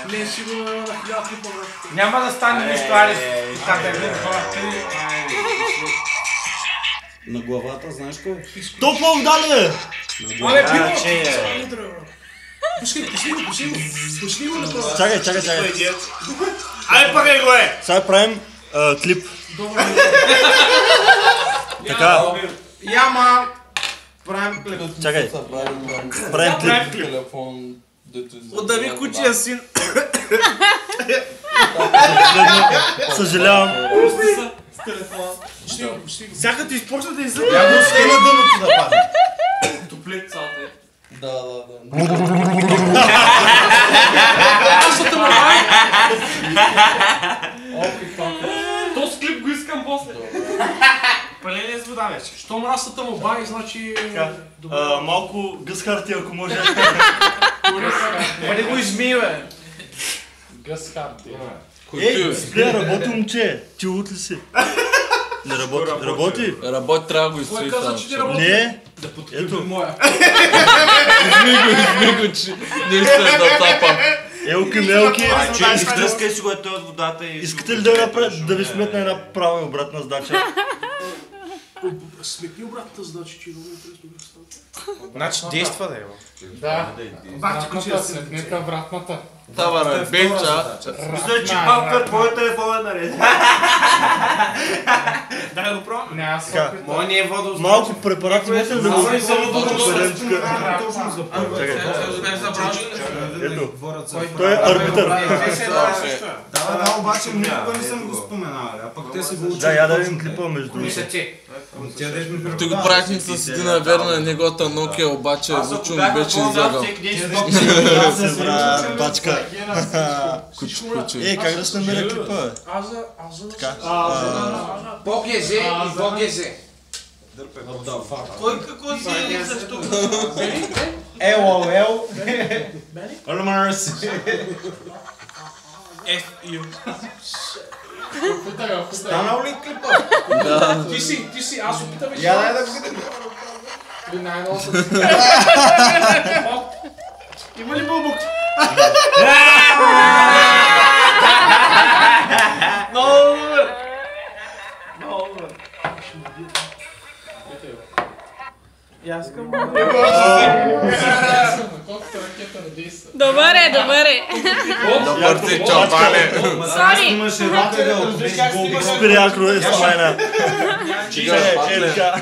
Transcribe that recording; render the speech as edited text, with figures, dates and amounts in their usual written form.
Не, сигурно на 1000 клипа. Няма да стане нищо, Алис. На главата, знаеш кой? Топла вода ли? Абе, пиво! Пусни го на това. Чакай. Ай, пъгай го е! Сега правим клип. Така. Яма! Правим клип. Чакай. Правим клип. Отдави кучия син. Съжалявам. С телефона. Всяка ти изпочва да иззъбва. Я го скина дъното да падне. Топлет цялата е. Да. Асата му май! Този клип го искам после. Паление с вода вече. Щом расата му бай, значи... Малко гъс харти, ако може. Бъде го изми, бе. Гъс харти. Ей, спре, работи момче. Ти лут ли си? Не работи. Работи? Работи, трябва да го Кой изцвети. каза, че не работи? Не. Да подкрепим моя. Изми го, че не искам да тапам. Елки, мелки. Изтръскай си го е той от водата и... Искате ли да ви сметна една права и обратна задача? Сметни обратната задача, че е много интересно да става. Значи действа да е, Да. Вратната, сметнете вратната. Да, бе, бенча. Мисля, че папка твоя телефон е наред. Дай го пробвам. Не, аз Така. Моя не е водо. Малко препарати, можете ли да го Аз съм подберем тук? Чакай. Ето. Той е арбитър. Да, обаче никога не съм го споменал, а пък те си го учат. Да, я да видим клипа между другото. Ти го правихме с един верна неговата Nokia, обаче звучно ми беше излагал. Себра, бачка. Ей, как да се намеря клипа, бе? Аза. Така. Богезе и Богезе. Кой какво си е защо? LOL. FU. Станал ли клипа? Ти си, аз опитам вече. Я дай да го видим. Най-много съм. Има ли бълбук? Много добър! Много добър. И аз искам... Добър е. Добър ти, чалбане. Сори. Имаше ракъга от Спирякро е смайна. Чигаш, Е, така.